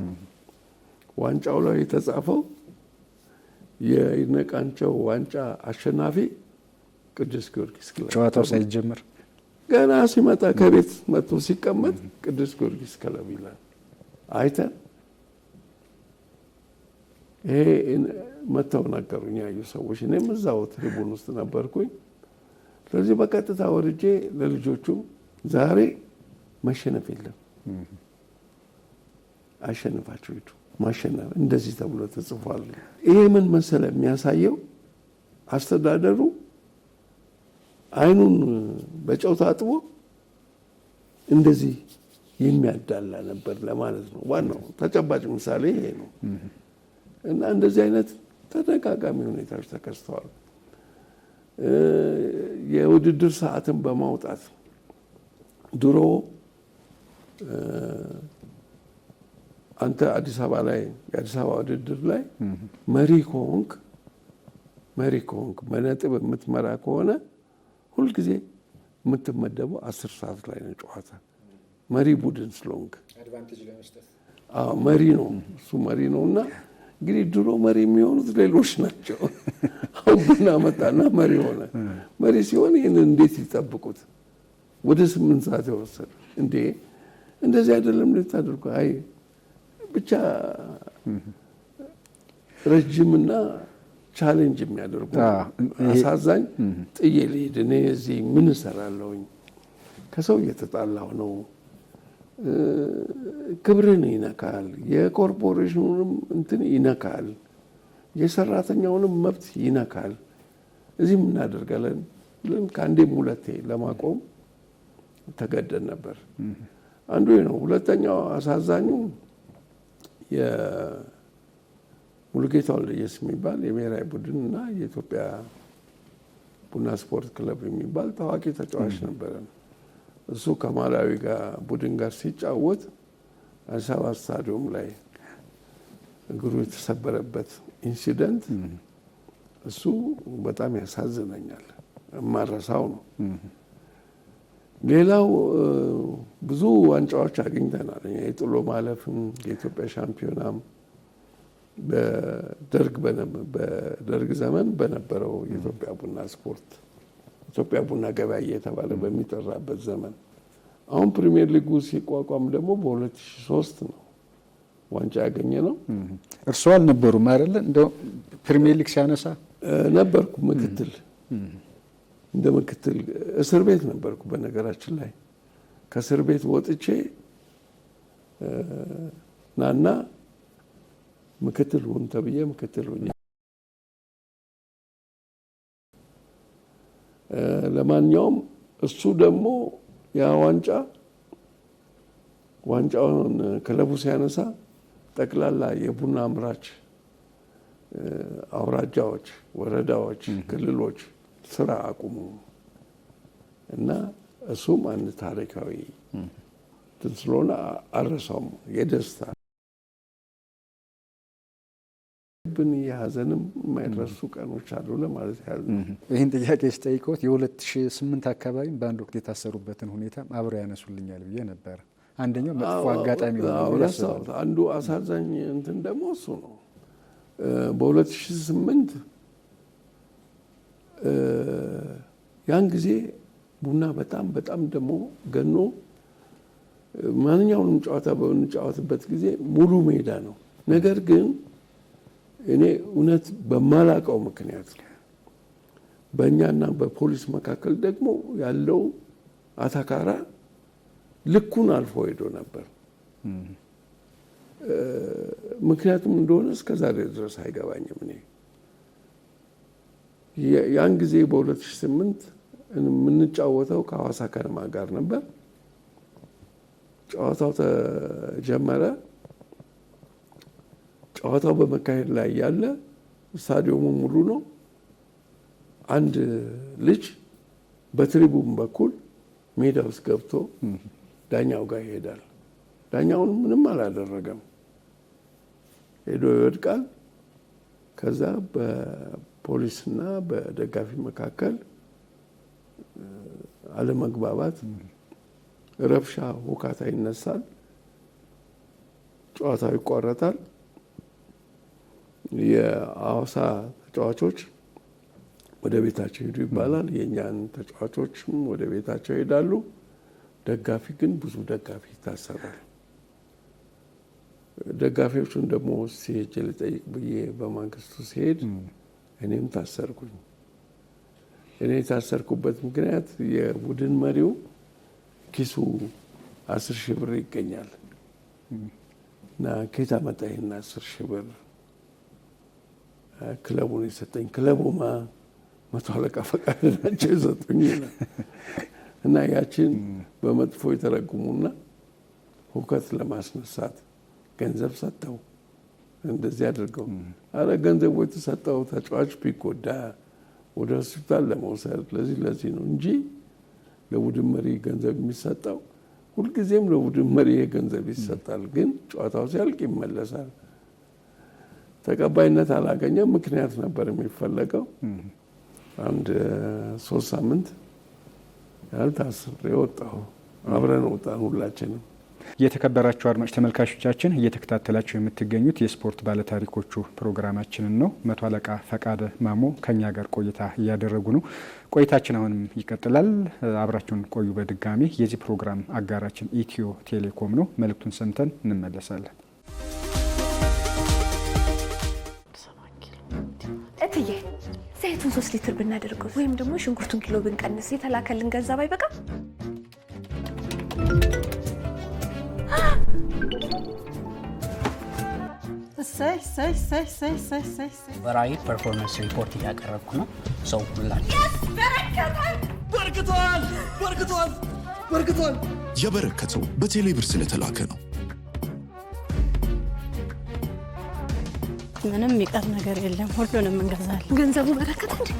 [SPEAKER 3] ዋንጫው ላይ የተጻፈው የይድነቃቸው ዋንጫ አሸናፊ ቅዱስ ጊዮርጊስ ክለብ።
[SPEAKER 1] ጨዋታው ሳይጀመር
[SPEAKER 3] ገና ሲመጣ ከቤት መጥቶ ሲቀመጥ ቅዱስ ጊዮርጊስ ክለብ ይላል። አይተን ይሄ መተው ነገሩኝ ያዩ ሰዎች። እኔም እዛው ትሪቡን ውስጥ ነበርኩኝ። ስለዚህ በቀጥታ ወርጄ ለልጆቹ ዛሬ መሸነፍ የለም፣ አሸንፋችሁ ሂዱ፣ ማሸነፍ እንደዚህ ተብሎ ተጽፏል። ይሄ ምን መሰለ የሚያሳየው አስተዳደሩ አይኑን በጨው ታጥቦ እንደዚህ የሚያዳላ ነበር ለማለት ነው። ዋናው ተጨባጭ ምሳሌ ይሄ ነው እና እንደዚህ አይነት ተደጋጋሚ ሁኔታዎች ተከስተዋል። የውድድር ሰዓትን በማውጣት ድሮ አንተ አዲስ አበባ ላይ የአዲስ አበባ ውድድር ላይ መሪ ከሆንክ በነጥብ የምትመራ ከሆነ ሁልጊዜ የምትመደበው 10 ሰዓት ላይ ነው ጨዋታ። መሪ ቡድን ስለሆንክ መሪ ነው እሱ መሪ ነው። እና እንግዲህ ድሮ መሪ የሚሆኑት ሌሎች ናቸው። አሁን ቡና መጣና መሪ ሆነ። መሪ ሲሆን ይህንን እንዴት ይጠብቁት? ወደ 8 ሰዓት የወሰደ እንዴ! እንደዚህ አይደለም ልታደርጉ። አይ ብቻ ረጅምና ቻሌንጅ የሚያደርጉ አሳዛኝ ጥዬ ልሂድ እኔ እዚህ ምን እሰራለሁኝ? ከሰው እየተጣላሁ ነው። ክብርን ይነካል፣ የኮርፖሬሽኑንም እንትን ይነካል፣ የሰራተኛውንም መብት ይነካል። እዚህ ምን እናደርጋለን ብለን ከአንዴም ሁለቴ ለማቆም ተገደን ነበር። አንዱ ነው። ሁለተኛው አሳዛኙ የሙሉጌታ ወልደየስ የሚባል የብሔራዊ ቡድን እና የኢትዮጵያ ቡና ስፖርት ክለብ የሚባል ታዋቂ ተጫዋች ነበረ። እሱ ከማላዊ ጋር ቡድን ጋር ሲጫወት አዲስ አበባ ስታዲየም ላይ እግሩ የተሰበረበት ኢንሲደንት እሱ በጣም ያሳዝነኛል። የማረሳው ነው። ሌላው ብዙ ዋንጫዎች አግኝተናል። የጥሎ ማለፍም የኢትዮጵያ ሻምፒዮናም በደርግ ዘመን በነበረው የኢትዮጵያ ቡና ስፖርት ኢትዮጵያ ቡና ገበያ እየተባለ በሚጠራበት ዘመን አሁን ፕሪሚየር ሊጉ ሲቋቋም ደግሞ በ2003 ነው ዋንጫ ያገኘ ነው።
[SPEAKER 1] እርስዎ አልነበሩም አይደለ? እንደው ፕሪሚየር ሊግ ሲያነሳ
[SPEAKER 3] ነበርኩ ምክትል እንደ ምክትል እስር ቤት ነበርኩ። በነገራችን ላይ ከእስር ቤት ወጥቼ ናና ምክትል ሁን ተብዬ ምክትል ሁኝ። ለማንኛውም እሱ ደግሞ ያ ዋንጫውን ክለቡ ሲያነሳ ጠቅላላ የቡና አምራች አውራጃዎች፣ ወረዳዎች፣ ክልሎች ስራ አቁሙ እና እሱም አንድ ታሪካዊ ስለሆነ አልረሳውም። የደስታ ብን የሀዘንም የማይረሱ ቀኖች አሉ ለማለት ያህል ነው።
[SPEAKER 1] ይህን ጥያቄ ስጠይቅዎት የ2008 አካባቢ በአንድ ወቅት የታሰሩበትን ሁኔታ አብረው ያነሱልኛል ብዬ ነበረ። አንደኛው መጥፎ አጋጣሚ
[SPEAKER 3] ረሳሁት። አንዱ አሳዛኝ እንትን ደግሞ እሱ ነው። በ2008 ያን ጊዜ ቡና በጣም ደግሞ ገኖ ማንኛውንም ጨዋታ በምንጫወትበት ጊዜ ሙሉ ሜዳ ነው። ነገር ግን እኔ እውነት በማላውቀው ምክንያት በእኛና በፖሊስ መካከል ደግሞ ያለው አታካራ ልኩን አልፎ ሄዶ ነበር። ምክንያቱም እንደሆነ እስከዛሬ ድረስ አይገባኝም። እኔ ያን ጊዜ በ2008 የምንጫወተው ከሐዋሳ ከነማ ጋር ነበር። ጨዋታው ተጀመረ። ጨዋታው በመካሄድ ላይ ያለ ስታዲየሙ ሙሉ ነው። አንድ ልጅ በትሪቡን በኩል ሜዳ ውስጥ ገብቶ ዳኛው ጋር ይሄዳል። ዳኛውን ምንም አላደረገም። ሄዶ ይወድቃል። ከዛ በፖሊስና በደጋፊ መካከል አለመግባባት፣ ረብሻ፣ ሁካታ ይነሳል። ጨዋታው ይቋረጣል። የሐዋሳ ተጫዋቾች ወደ ቤታቸው ሄዱ ይባላል። የእኛን ተጫዋቾችም ወደ ቤታቸው ይሄዳሉ። ደጋፊ ግን ብዙ ደጋፊ ይታሰራል። ደጋፊዎቹን ደግሞ ሲሄድ ልጠይቅ ብዬ በማግስቱ ሲሄድ እኔም ታሰርኩኝ። እኔ የታሰርኩበት ምክንያት የቡድን መሪው ኪሱ 10,000 ብር ይገኛል እና ከየት አመጣ ይሄን 10,000 ብር? ክለቡን የሰጠኝ። ክለቡማ 100 አለቃ ፈቃድ ናቸው የሰጡኝ እና ያችን በመጥፎ የተረጉሙና ሁከት ለማስነሳት ገንዘብ ሰጠው። እንደዚህ አድርገው አረ ገንዘቡ የተሰጠው ተጫዋች ቢጎዳ ወደ ሆስፒታል ለመውሰድ ለዚህ ነው እንጂ ለቡድን መሪ ገንዘብ የሚሰጠው ሁልጊዜም ለቡድን መሪ ገንዘብ ይሰጣል፣ ግን ጨዋታው ሲያልቅ ይመለሳል። ተቀባይነት አላገኘም። ምክንያት ነበር የሚፈለገው። አንድ 3 ሳምንት ያህል ታስሬ ወጣሁ። አብረን ወጣን ሁላችንም።
[SPEAKER 1] የተከበራችሁ አድማጭ ተመልካቾቻችን እየተከታተላችሁ የምትገኙት የስፖርት ባለታሪኮቹ ፕሮግራማችንን ነው። 100 አለቃ ፈቃደ ማሞ ከኛ ጋር ቆይታ እያደረጉ ነው። ቆይታችን አሁንም ይቀጥላል። አብራችሁን ቆዩ። በድጋሚ የዚህ ፕሮግራም አጋራችን ኢትዮ ቴሌኮም ነው። መልእክቱን ሰምተን እንመለሳለን።
[SPEAKER 4] እትዬ ዘይቱን 3 ሊትር ብናደርገው ወይም ደግሞ ሽንኩርቱን ኪሎ ብንቀንስ የተላከልን ገንዘብ አይበቃም?
[SPEAKER 5] ወራዊ ፐርፎርማንስ ሪፖርት እያቀረብኩ ነው። ሰው ሁላችሁ
[SPEAKER 2] በርክቷል። የበረከተው በቴሌብር ስለተላከ ነው።
[SPEAKER 6] ምንም የሚቀር ነገር የለም፣ ሁሉንም እንገዛለን።
[SPEAKER 4] ገንዘቡ በረከት እንዴ!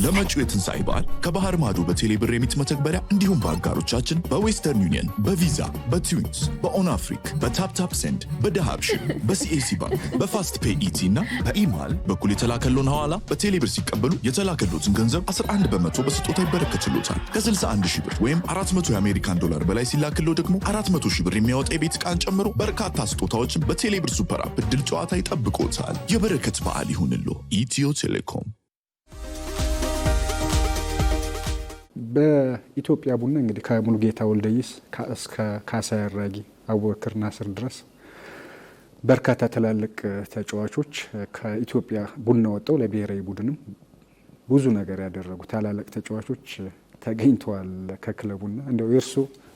[SPEAKER 2] ለመጪው የትንሣኤ በዓል ከባህር ማዶ በቴሌብር ሬሚት መተግበሪያ እንዲሁም በአጋሮቻችን በዌስተርን ዩኒየን፣ በቪዛ፣ በትዊንስ፣ በኦን አፍሪክ፣ በታፕታፕ ሴንድ፣ በዳሃብሽን፣ በሲኤሲ ባንክ፣ በፋስት ፔይ ኢቲ እና በኢማል በኩል የተላከሎን ሐዋላ በቴሌብር ሲቀበሉ የተላከሎትን ገንዘብ 11 በመቶ በስጦታ ይበረከትሎታል። ከ61 ሺህ ብር ወይም $400 የአሜሪካን ዶላር በላይ ሲላክሎ ደግሞ 400 ሺህ ብር የሚያወጣ የቤት ዕቃን ጨምሮ በርካታ ስጦታዎችን በቴሌብር ሱፐር አፕ እድል ጨዋታ ይጠብቆታል። የበረከት በዓል ይሁንልዎ። ኢትዮ ቴሌኮም።
[SPEAKER 1] በኢትዮጵያ ቡና እንግዲህ ከሙሉጌታ ወልደየስ እስከ ካሳዬ አራጌ፣ አቡበክር ናስር ድረስ በርካታ ትላልቅ ተጫዋቾች ከኢትዮጵያ ቡና ወጥተው ለብሔራዊ ቡድንም ብዙ ነገር ያደረጉ ታላላቅ ተጫዋቾች ተገኝተዋል ከክለቡና። እንደው የእርሶ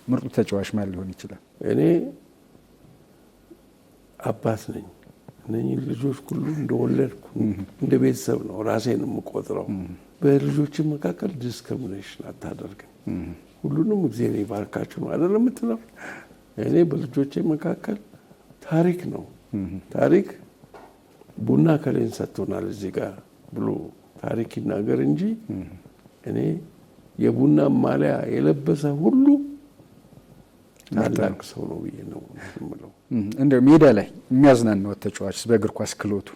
[SPEAKER 1] ምርጡ ተጫዋች ማን ሊሆን ይችላል?
[SPEAKER 3] እኔ አባት ነኝ። እነኚህ ልጆች ሁሉ እንደወለድኩ እንደ ቤተሰብ ነው ራሴን የምቆጥረው። በልጆች መካከል ዲስክሪሚኔሽን አታደርግም። ሁሉንም እግዚአብሔር ይባርካችሁ ነው አይደል የምትለው። እኔ በልጆቼ መካከል ታሪክ ነው። ታሪክ ቡና ከሌን ሰጥቶናል እዚህ ጋር ብሎ ታሪክ ይናገር እንጂ እኔ የቡና ማሊያ የለበሰ ሁሉ ታላቅ ሰው ነው ብዬ ነው የምለው።
[SPEAKER 1] እንደው ሜዳ ላይ የሚያዝናናው ተጫዋች በእግር ኳስ ክሎቱ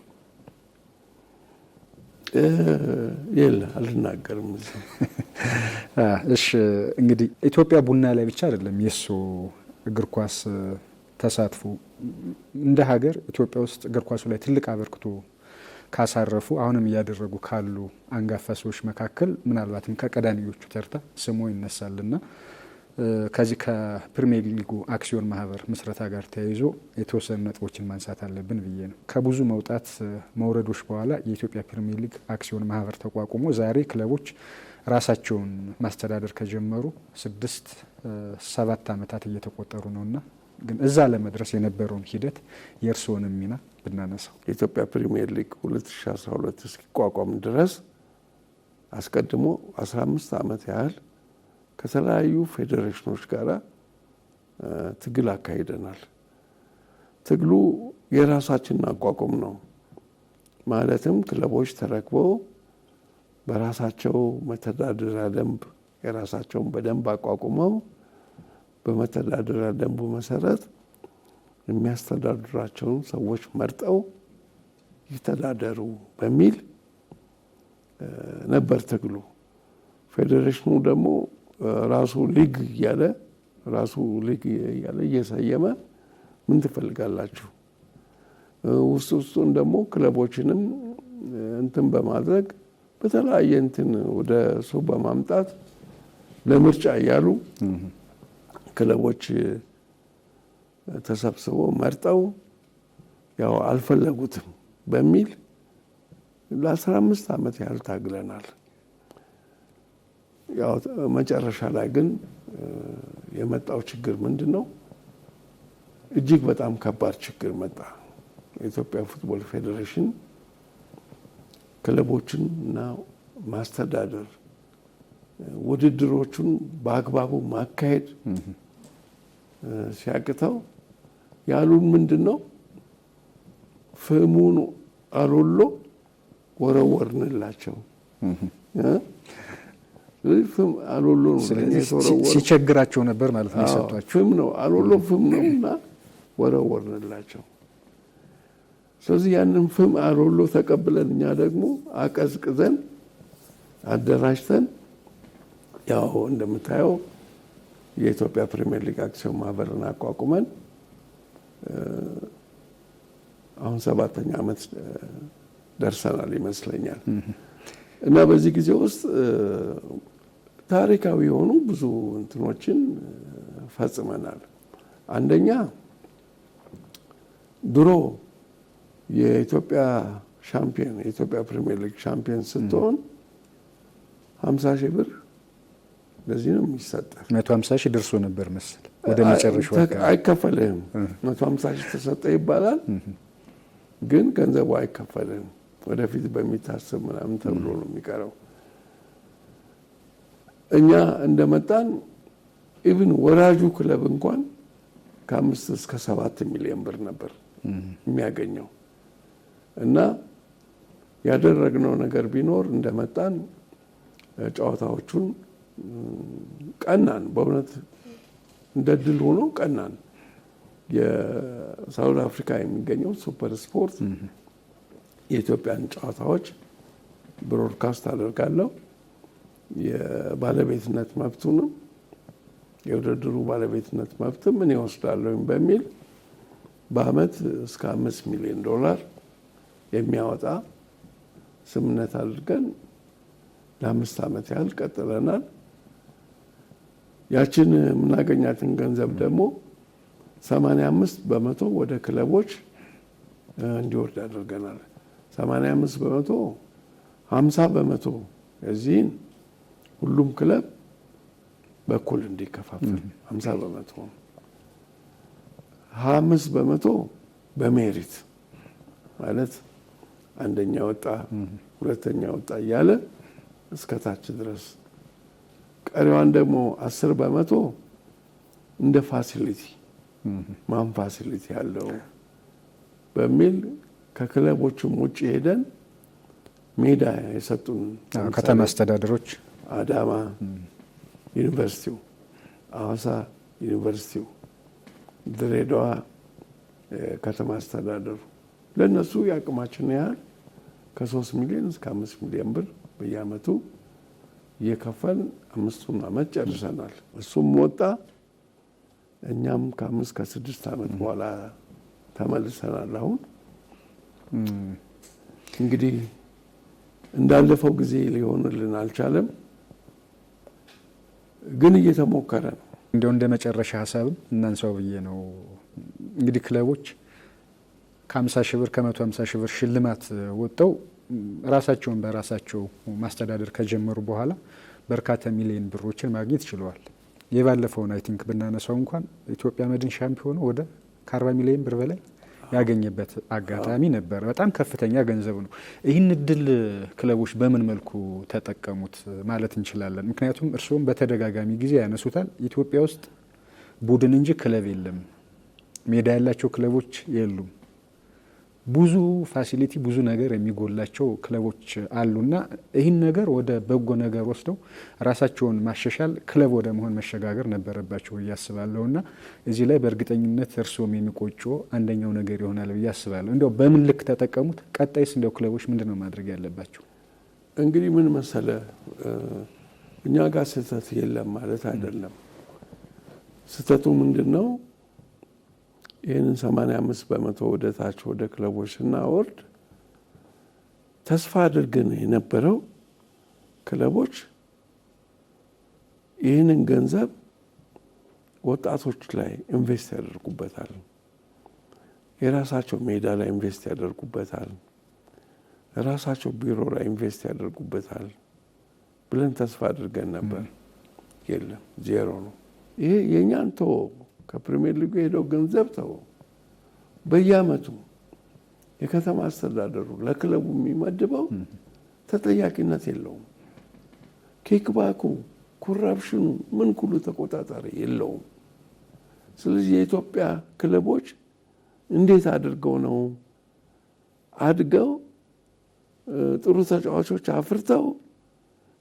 [SPEAKER 3] የለ አልናገርም።
[SPEAKER 1] እሺ እንግዲህ ኢትዮጵያ ቡና ላይ ብቻ አይደለም የሱ እግር ኳስ ተሳትፎ። እንደ ሀገር ኢትዮጵያ ውስጥ እግር ኳሱ ላይ ትልቅ አበርክቶ ካሳረፉ አሁንም እያደረጉ ካሉ አንጋፋ ሰዎች መካከል ምናልባትም ከቀዳሚዎቹ ተርታ ስሙ ይነሳልና ከዚህ ከፕሪሚየር ሊጉ አክሲዮን ማህበር ምስረታ ጋር ተያይዞ የተወሰኑ ነጥቦችን ማንሳት አለብን ብዬ ነው። ከብዙ መውጣት መውረዶች በኋላ የኢትዮጵያ ፕሪሚየር ሊግ አክሲዮን ማህበር ተቋቁሞ ዛሬ ክለቦች ራሳቸውን ማስተዳደር ከጀመሩ 6-7 ዓመታት እየተቆጠሩ ነውና ግን እዛ ለመድረስ የነበረውን ሂደት የእርስዎንም ሚና ብናነሳው።
[SPEAKER 3] የኢትዮጵያ ፕሪሚየር ሊግ 2012 እስኪቋቋም ድረስ አስቀድሞ 15 ዓመት ያህል ከተለያዩ ፌዴሬሽኖች ጋር ትግል አካሂደናል። ትግሉ የራሳችንን አቋቁም ነው። ማለትም ክለቦች ተረክበው በራሳቸው መተዳደሪያ ደንብ የራሳቸውን በደንብ አቋቁመው በመተዳደሪያ ደንቡ መሰረት የሚያስተዳድራቸውን ሰዎች መርጠው ይተዳደሩ በሚል ነበር ትግሉ። ፌዴሬሽኑ ደግሞ ራሱ ሊግ እያለ እየሰየመ ምን ትፈልጋላችሁ ውስጡን ደግሞ ክለቦችንም እንትን በማድረግ በተለያየ እንትን ወደ እሱ በማምጣት ለምርጫ እያሉ ክለቦች ተሰብስበው መርጠው ያው አልፈለጉትም በሚል ለ15 ዓመት ያህል ታግለናል። ያው መጨረሻ ላይ ግን የመጣው ችግር ምንድን ነው? እጅግ በጣም ከባድ ችግር መጣ። የኢትዮጵያ ፉትቦል ፌዴሬሽን ክለቦችን እና ማስተዳደር ውድድሮቹን በአግባቡ ማካሄድ ሲያቅተው ያሉን ምንድን ነው? ፍህሙን አሎሎ ወረወርንላቸው። ስለዚህ ፍም አሎሎ ነው
[SPEAKER 1] ሲቸግራቸው ነበር ማለት ነው የሰጧቸው።
[SPEAKER 3] ፍም ነው አሎሎ ፍም ነው እና ወረወርንላቸው። ስለዚህ ያንን ፍም አሎሎ ተቀብለን እኛ ደግሞ አቀዝቅዘን አደራጅተን ያው እንደምታየው የኢትዮጵያ ፕሪሚየር ሊግ አክሲዮን ማህበርን አቋቁመን አሁን 7ኛ ዓመት ደርሰናል ይመስለኛል። እና በዚህ ጊዜ ውስጥ ታሪካዊ የሆኑ ብዙ እንትኖችን ፈጽመናል። አንደኛ ድሮ የኢትዮጵያ ሻምፒዮን የኢትዮጵያ ፕሪሚየር ሊግ ሻምፒዮን ስትሆን 50,000 ብር ለዚህ ነው የሚሰጠው።
[SPEAKER 1] 150,000 ደርሶ ነበር መሰል ወደ መጨረሻው
[SPEAKER 3] አይከፈልህም። 150,000 ተሰጠ ይባላል፣ ግን ገንዘቡ አይከፈልህም። ወደፊት በሚታሰብ ምናምን ተብሎ ነው የሚቀረው። እኛ እንደመጣን ኢቭን ወራጁ ክለብ እንኳን ከ5 እስከ 7 ሚሊዮን ብር ነበር የሚያገኘው። እና ያደረግነው ነገር ቢኖር እንደመጣን ጨዋታዎቹን ቀናን፣ በእውነት እንደ ድል ሆኖ ቀናን። የሳውዝ አፍሪካ የሚገኘው ሱፐር ስፖርት የኢትዮጵያን ጨዋታዎች ብሮድካስት አደርጋለሁ። የባለቤትነት መብቱንም የውድድሩ ባለቤትነት መብትም እኔ እወስዳለሁኝ በሚል በአመት እስከ $5 ሚሊዮን የሚያወጣ ስምምነት አድርገን ለ5 ዓመት ያህል ቀጥለናል። ያችን የምናገኛትን ገንዘብ ደግሞ 85 በመቶ ወደ ክለቦች እንዲወርድ አድርገናል። 85 በመቶ 50 በመቶ እዚህን ሁሉም ክለብ በኩል እንዲከፋፈል 50 በመቶ 25 በመቶ በሜሪት ማለት አንደኛ ወጣ ሁለተኛ ወጣ እያለ እስከታች ድረስ፣ ቀሪዋን ደግሞ 10 በመቶ እንደ ፋሲሊቲ ማን ፋሲሊቲ ያለው በሚል ከክለቦቹም ውጭ ሄደን ሜዳ የሰጡን
[SPEAKER 1] ከተማ አስተዳደሮች
[SPEAKER 3] አዳማ ዩኒቨርሲቲው፣ ሐዋሳ ዩኒቨርሲቲው፣ ድሬዳዋ ከተማ አስተዳደሩ ለነሱ ያቅማችን ያህል ከ3 ሚሊዮን እስከ 5 ሚሊዮን ብር በየአመቱ እየከፈል 5ቱን ዓመት ጨርሰናል። እሱም ወጣ። እኛም ከ5 ከ6 ዓመት በኋላ ተመልሰናል። አሁን እንግዲህ እንዳለፈው ጊዜ ሊሆንልን አልቻለም፣ ግን እየተሞከረ ነው።
[SPEAKER 1] እንደው እንደ መጨረሻ ሀሳብም እናንሳው ብዬ ነው። እንግዲህ ክለቦች ከ50,000 ብር ከ150,000 ብር ሽልማት ወጥተው ራሳቸውን በራሳቸው ማስተዳደር ከጀመሩ በኋላ በርካታ ሚሊዮን ብሮችን ማግኘት ችለዋል። የባለፈውን አይ ቲንክ ብናነሳው እንኳን ኢትዮጵያ መድን ሻምፒዮን ወደ ከ40 ሚሊዮን ብር በላይ ያገኘበት አጋጣሚ ነበር። በጣም ከፍተኛ ገንዘብ ነው። ይህን እድል ክለቦች በምን መልኩ ተጠቀሙት ማለት እንችላለን? ምክንያቱም እርስዎም በተደጋጋሚ ጊዜ ያነሱታል። ኢትዮጵያ ውስጥ ቡድን እንጂ ክለብ የለም፣ ሜዳ ያላቸው ክለቦች የሉም። ብዙ ፋሲሊቲ ብዙ ነገር የሚጎላቸው ክለቦች አሉና ይህን ነገር ወደ በጎ ነገር ወስደው ራሳቸውን ማሻሻል ክለብ ወደ መሆን መሸጋገር ነበረባቸው ብዬ አስባለሁና እዚህ ላይ በእርግጠኝነት እርስዎም የሚቆጮ አንደኛው ነገር ይሆናል ብዬ አስባለሁ። እንዲያው በምን ልክ ተጠቀሙት? ቀጣይስ እንዲያው ክለቦች ምንድን ነው ማድረግ ያለባቸው?
[SPEAKER 3] እንግዲህ ምን መሰለ፣ እኛ ጋር ስህተት የለም ማለት አይደለም። ስህተቱ ምንድን ነው? ይህንን 85 በመቶ ወደ ታች ወደ ክለቦች ስናወርድ ተስፋ አድርገን የነበረው ክለቦች ይህንን ገንዘብ ወጣቶች ላይ ኢንቨስት ያደርጉበታል፣ የራሳቸው ሜዳ ላይ ኢንቨስት ያደርጉበታል፣ የራሳቸው ቢሮ ላይ ኢንቨስት ያደርጉበታል ብለን ተስፋ አድርገን ነበር። የለም፣ ዜሮ ነው። ይሄ የእኛን ተወው፣ ከፕሪሚየር ሊጉ የሄደው ገንዘብ ተወው። በየአመቱ የከተማ አስተዳደሩ ለክለቡ የሚመድበው ተጠያቂነት የለውም። ኬክባኩ፣ ኮራፕሽኑ ምን ኩሉ ተቆጣጣሪ የለውም። ስለዚህ የኢትዮጵያ ክለቦች እንዴት አድርገው ነው አድገው ጥሩ ተጫዋቾች አፍርተው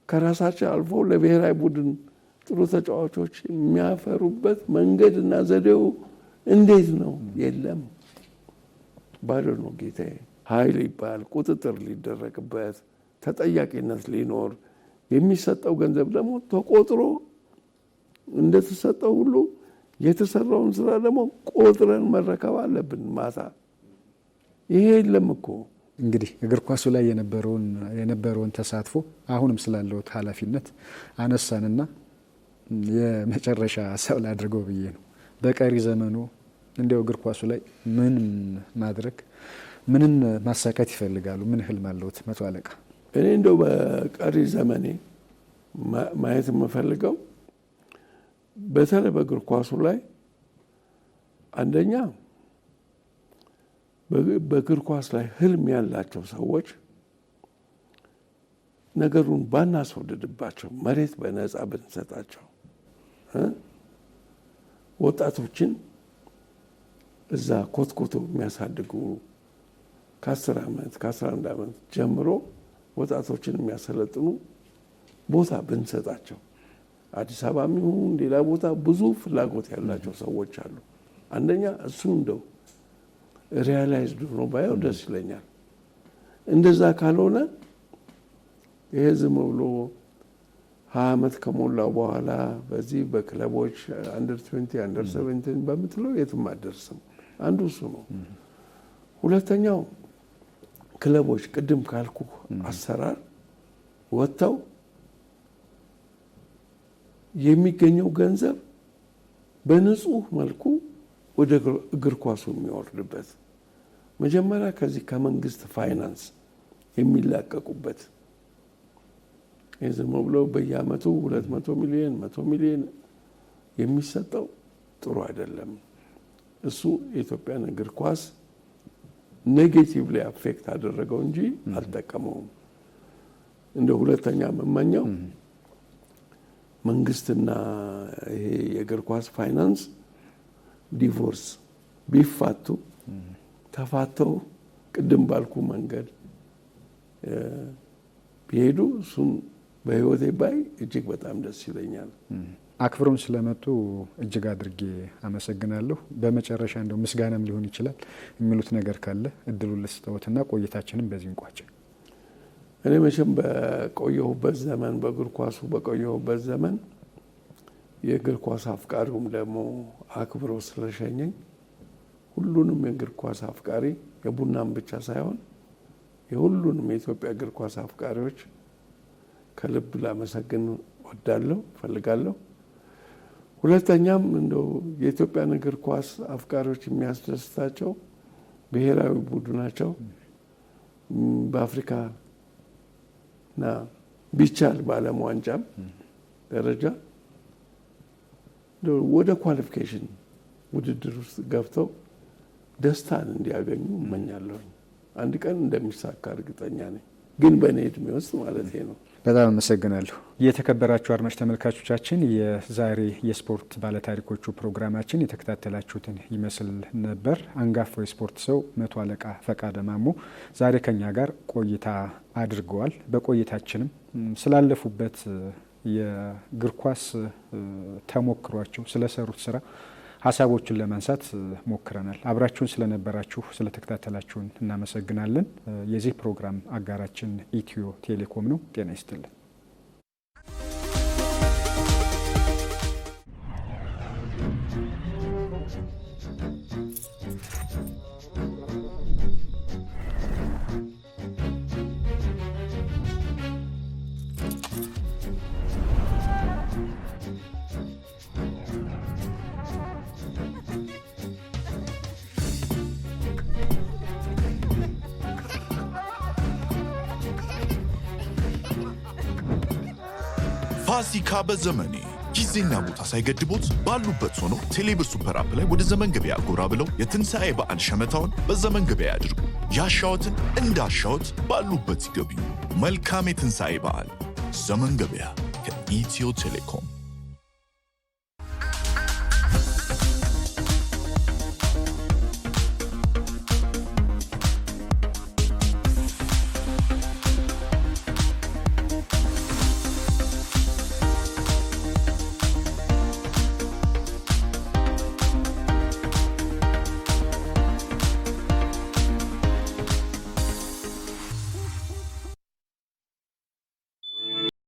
[SPEAKER 3] ከራሳቸው አልፎ ለብሔራዊ ቡድን ጥሩ ተጫዋቾች የሚያፈሩበት መንገድና ዘዴው እንዴት ነው? የለም። ባዶ ነው ጌታዬ። ኃይል ይባል ቁጥጥር ሊደረግበት ተጠያቂነት ሊኖር የሚሰጠው ገንዘብ ደግሞ ተቆጥሮ እንደተሰጠው ሁሉ የተሰራውን ስራ ደግሞ ቆጥረን መረከብ አለብን። ማታ ይሄ የለም እኮ።
[SPEAKER 1] እንግዲህ እግር ኳሱ ላይ የነበረውን ተሳትፎ አሁንም ስላለው ኃላፊነት አነሳንና የመጨረሻ ሰው ላድርገው ብዬ ነው። በቀሪ ዘመኑ እንዲያው እግር ኳሱ ላይ ምንን ማሳካት ይፈልጋሉ? ምን ህልም አለዎት መቶ አለቃ?
[SPEAKER 3] እኔ እንደው በቀሪ ዘመኔ ማየት የምፈልገው በተለይ በእግር ኳሱ ላይ አንደኛ በእግር ኳስ ላይ ህልም ያላቸው ሰዎች ነገሩን ባናስወድድባቸው፣ መሬት በነፃ ብንሰጣቸው፣ ወጣቶችን እዛ ኮትኮቶ የሚያሳድጉ ከ10 ዓመት ከ11 ዓመት ጀምሮ ወጣቶችን የሚያሰለጥኑ ቦታ ብንሰጣቸው፣ አዲስ አበባ ይሁን ሌላ ቦታ ብዙ ፍላጎት ያላቸው ሰዎች አሉ። አንደኛ እሱ እንደው ሪያላይዝድ ነው ባየው ደስ ይለኛል። እንደዛ ካልሆነ ይሄ ዝም ብሎ 20 ዓመት ከሞላው በኋላ በዚህ በክለቦች አንደር 20 አንደር 17 በምትለው የትም አደርስም። አንዱ እሱ ነው። ሁለተኛው ክለቦች ቅድም ካልኩ አሰራር ወጥተው የሚገኘው ገንዘብ በንጹህ መልኩ ወደ እግር ኳሱ የሚወርድበት መጀመሪያ ከዚህ ከመንግስት ፋይናንስ የሚላቀቁበት ዝም ብሎ በየአመቱ 200 ሚሊዮን 100 ሚሊዮን የሚሰጠው ጥሩ አይደለም። እሱ የኢትዮጵያን እግር ኳስ ኔጌቲቭሊ አፌክት አደረገው እንጂ አልጠቀመውም። እንደ ሁለተኛ መመኛው መንግስትና ይሄ የእግር ኳስ ፋይናንስ ዲቮርስ ቢፋቱ ተፋተው ቅድም ባልኩ መንገድ ቢሄዱ እሱም በህይወቴ ባይ እጅግ በጣም ደስ ይለኛል።
[SPEAKER 1] አክብሮን ስለመጡ እጅግ አድርጌ አመሰግናለሁ። በመጨረሻ እንደው ምስጋናም ሊሆን ይችላል የሚሉት ነገር ካለ እድሉን ልስጥዎትና ቆይታችንን በዚህ እንቋጭ።
[SPEAKER 3] እኔ መቼም በቆየሁበት ዘመን በእግር ኳሱ በቆየሁበት ዘመን የእግር ኳስ አፍቃሪውም ደግሞ አክብሮ ስለሸኘኝ ሁሉንም የእግር ኳስ አፍቃሪ የቡናም ብቻ ሳይሆን የሁሉንም የኢትዮጵያ እግር ኳስ አፍቃሪዎች ከልብ ላመሰግን ወዳለሁ ፈልጋለሁ። ሁለተኛም እንደው የኢትዮጵያን እግር ኳስ አፍቃሪዎች የሚያስደስታቸው ብሔራዊ ቡድናቸው በአፍሪካና ቢቻል በዓለም ዋንጫም ደረጃ ወደ ኳሊፊኬሽን ውድድር ውስጥ ገብተው ደስታን እንዲያገኙ እመኛለሁ። አንድ ቀን እንደሚሳካ እርግጠኛ ነኝ፣ ግን በእኔ እድሜ ውስጥ ማለት ነው።
[SPEAKER 1] በጣም አመሰግናለሁ። የተከበራችሁ አድማጭ ተመልካቾቻችን የዛሬ የስፖርት ባለታሪኮቹ ፕሮግራማችን የተከታተላችሁትን ይመስል ነበር። አንጋፋው የስፖርት ሰው መቶ አለቃ ፈቃደ ማሞ ዛሬ ከኛ ጋር ቆይታ አድርገዋል። በቆይታችንም ስላለፉበት የእግር ኳስ ተሞክሯቸው ስለሰሩት ስራ ሀሳቦችን ለማንሳት ሞክረናል። አብራችሁን ስለነበራችሁ ስለተከታተላችሁን እናመሰግናለን። የዚህ ፕሮግራም አጋራችን ኢትዮ ቴሌኮም ነው። ጤና ይስጥልን።
[SPEAKER 2] ፋሲካ በዘመኔ ጊዜና ቦታ ሳይገድቦት ባሉበት ሆነው ቴሌብር ሱፐር አፕ ላይ ወደ ዘመን ገበያ ጎራ ብለው የትንሣኤ በዓል ሸመታውን በዘመን ገበያ ያድርጉ። ያሻዎትን እንዳሻዎት ባሉበት ይገቡ። መልካም የትንሣኤ በዓል። ዘመን ገበያ ከኢትዮ ቴሌኮም።